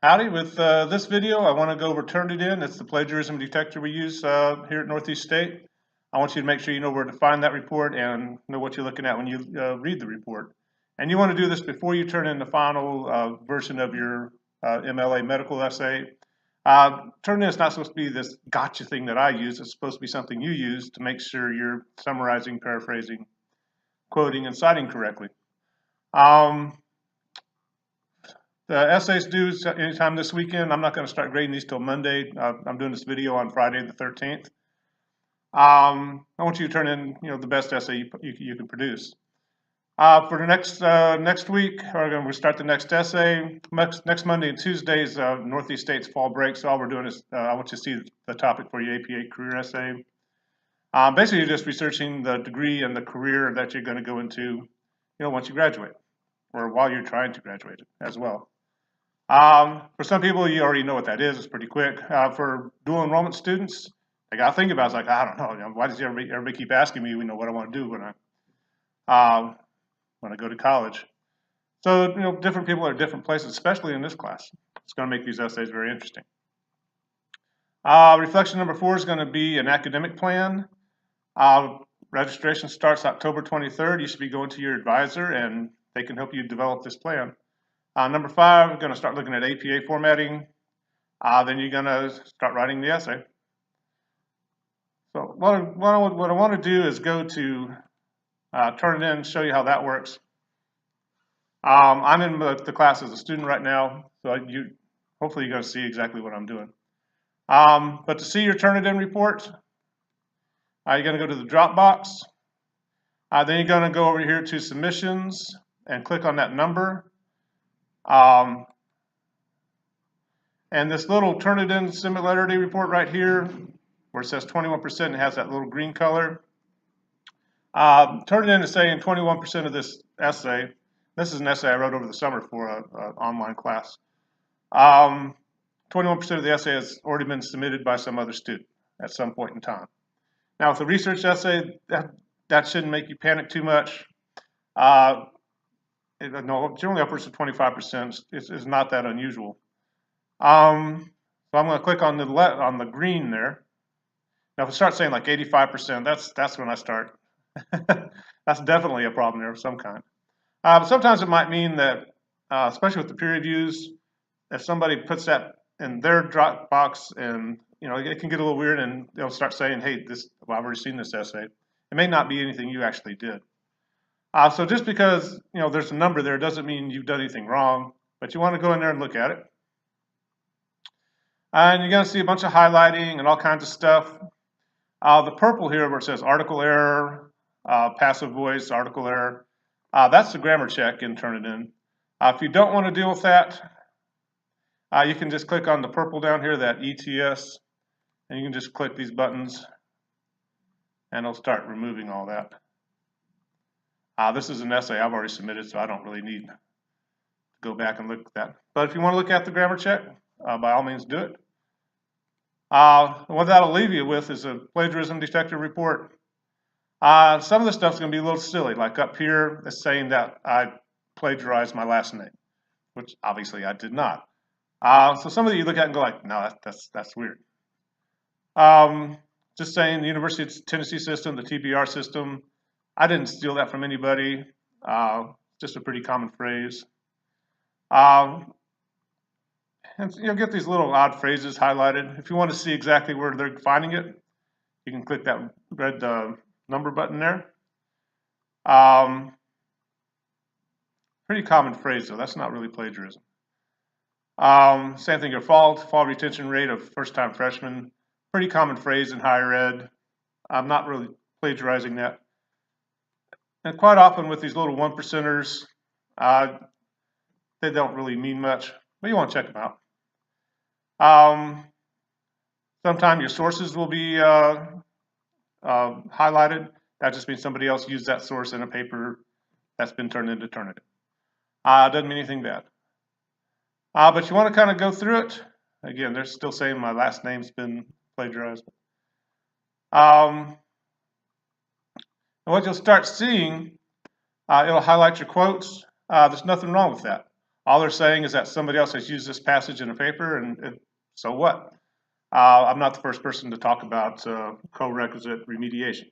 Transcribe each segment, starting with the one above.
Howdy, with this video I want to go over Turnitin. It's the plagiarism detector we use here at Northeast State. I want you to make sure you know where to find that report and know what you're looking at when you read the report. And you want to do this before you turn in the final version of your MLA medical essay. Turnitin is not supposed to be this gotcha thing that I use. It's supposed to be something you use to make sure you're summarizing, paraphrasing, quoting, and citing correctly. The essays due anytime this weekend. I'm not going to start grading these till Monday. I'm doing this video on Friday the 13th. I want you to turn in, the best essay you can produce. For the next week, we'll start the next essay. Next Monday and Tuesday is Northeast State's fall break. So all we're doing is I want you to see the topic for your APA career essay. Basically, you're just researching the degree and the career that you're going to go into, once you graduate, or while you're trying to graduate as well. For some people, you already know what that is. It's pretty quick. For dual enrollment students, I got to think about it. It's like, I don't know. Why does everybody keep asking me, what I want to do when I go to college? So, different people are at different places, especially in this class. It's going to make these essays very interesting. Reflection number 4 is going to be an academic plan. Registration starts October 23rd. You should be going to your advisor, and they can help you develop this plan. Number 5, we're going to start looking at APA formatting. Then you're going to start writing the essay. So what I want to do is go to Turnitin and show you how that works. I'm in the class as a student right now, so hopefully you're going to see exactly what I'm doing. But to see your Turnitin report, you're going to go to the Dropbox. Then you're going to go over here to submissions and click on that number. And this little Turnitin similarity report right here, where it says 21% and has that little green color. Turnitin is saying 21% of this essay. This is an essay I wrote over the summer for an online class. 21% of the essay has already been submitted by some other student at some point in time. Now, with a research essay, that shouldn't make you panic too much. No, generally upwards of 25% is not that unusual. So I'm going to click on the green there. Now, if it starts saying like 85%, that's when I start. That's definitely a problem there of some kind. But sometimes it might mean that, especially with the peer reviews, if somebody puts that in their Dropbox, and it can get a little weird, and they'll start saying, "Hey, I've already seen this essay." It may not be anything you actually did. So just because there's a number there doesn't mean you've done anything wrong, but you want to go in there and look at it. And you're going to see a bunch of highlighting and all kinds of stuff. The purple here where it says article error, passive voice, article error, that's the grammar check in Turnitin. If you don't want to deal with that, you can just click on the purple down here, that ETS, and you can just click these buttons, and it'll start removing all that. This is an essay I've already submitted, so I don't really need to go back and look at that. But if you want to look at the grammar check, by all means do it. What that'll leave you with is a plagiarism detector report. Some of the stuff's going to be a little silly, like up here, it's saying that I plagiarized my last name, which obviously I did not. So some of you look at it and go like, no, that's weird. Just saying the University of Tennessee system, the TBR system, I didn't steal that from anybody. Just a pretty common phrase. And you'll get these little odd phrases highlighted. If you want to see exactly where they're finding it, you can click that red number button there. Pretty common phrase though, that's not really plagiarism. Same thing, your fall retention rate of first-time freshmen. Pretty common phrase in higher ed. I'm not really plagiarizing that. And quite often with these little 1%ers, they don't really mean much, but you want to check them out. Sometimes your sources will be highlighted. That just means somebody else used that source in a paper that's been turned into Turnitin. Doesn't mean anything bad. But you want to kind of go through it. Again, they're still saying my last name's been plagiarized. And what you'll start seeing, it'll highlight your quotes. There's nothing wrong with that. All they're saying is that somebody else has used this passage in a paper, and so what? I'm not the first person to talk about co-requisite remediation.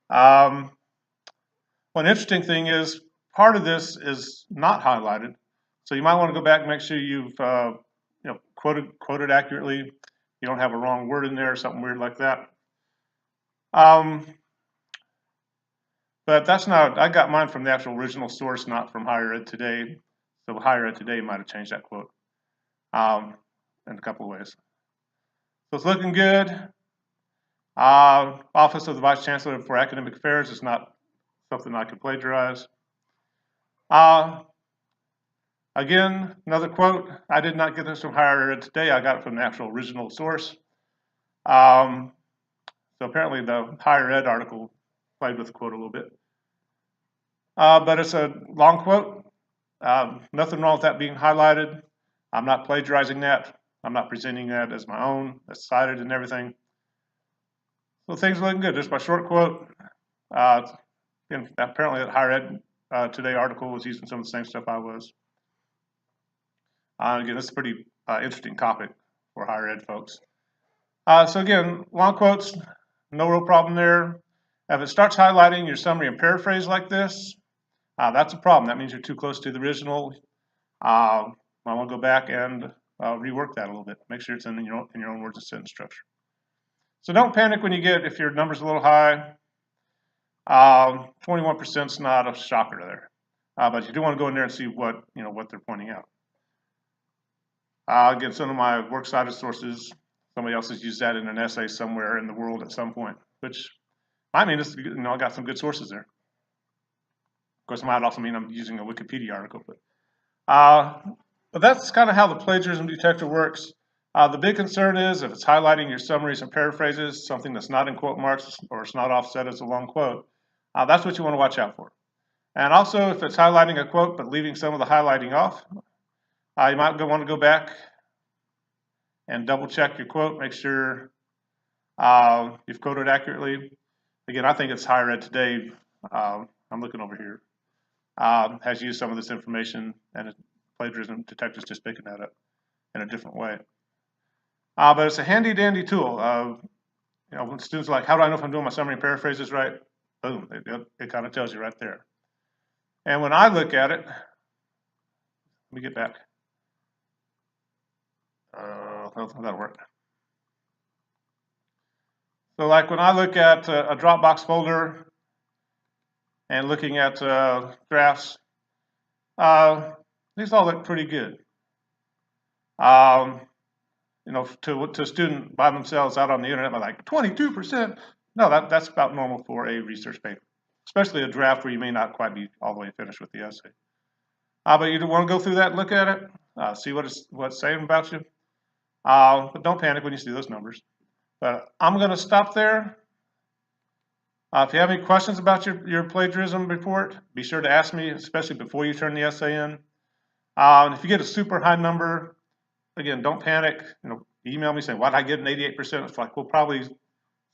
One interesting thing is part of this is not highlighted, so you might want to go back and make sure you've quoted accurately. You don't have a wrong word in there or something weird like that. But that's not, I got mine from the actual original source, not from Higher Ed Today. So Higher Ed Today might have changed that quote in a couple of ways. So it's looking good. Office of the Vice Chancellor for Academic Affairs is not something I could plagiarize. Again, another quote. I did not get this from Higher Ed Today. I got it from the actual original source. So apparently the Higher Ed article played with the quote a little bit. But it's a long quote. Nothing wrong with that being highlighted. I'm not plagiarizing that. I'm not presenting that as my own. That's cited and everything. So things are looking good. Just my short quote. And apparently that Higher Ed Today article was using some of the same stuff I was. Again, this is a pretty interesting topic for higher ed folks. So again, long quotes, no real problem there. If it starts highlighting your summary and paraphrase like this, that's a problem. That means you're too close to the original. I want to go back and rework that a little bit. Make sure it's in your own words and sentence structure. So don't panic when you get, if your number's a little high. 21% is not a shocker there, but you do want to go in there and see what they're pointing out. Again, some of my works cited sources, somebody else has used that in an essay somewhere in the world at some point, which I mean, I got some good sources there. Of course, it might also mean I'm using a Wikipedia article, but that's kind of how the plagiarism detector works. The big concern is if it's highlighting your summaries and paraphrases, something that's not in quote marks or it's not offset as a long quote, that's what you want to watch out for. And also, if it's highlighting a quote but leaving some of the highlighting off, you might want to go back and double check your quote, make sure you've quoted accurately. Again, I think it's Higher Ed Today. I'm looking over here. Has used some of this information, and plagiarism detector's just picking that up in a different way. But it's a handy dandy tool. When students are like, how do I know if I'm doing my summary and paraphrases right? Boom, it kind of tells you right there. And when I look at it, let me get back. That'll work. So like when I look at a Dropbox folder and looking at drafts, these all look pretty good. To a student by themselves out on the internet, like 22%. No, that's about normal for a research paper, especially a draft where you may not quite be all the way finished with the essay. But you want to go through that, look at it, see what it's saying about you. But don't panic when you see those numbers. But I'm going to stop there. If you have any questions about your plagiarism report, be sure to ask me, especially before you turn the essay in. And if you get a super high number, again, don't panic. Email me saying, "Why did I get an 88%?" It's like, well, probably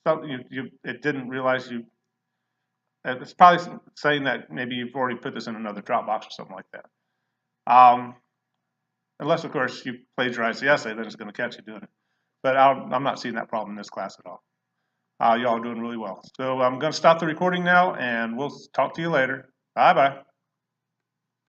something it didn't realize you. It's probably saying that maybe you've already put this in another Dropbox or something like that. Unless, of course, you plagiarize the essay, then it's going to catch you doing it. But I'm not seeing that problem in this class at all. Y'all are doing really well. So I'm going to stop the recording now, and we'll talk to you later. Bye-bye.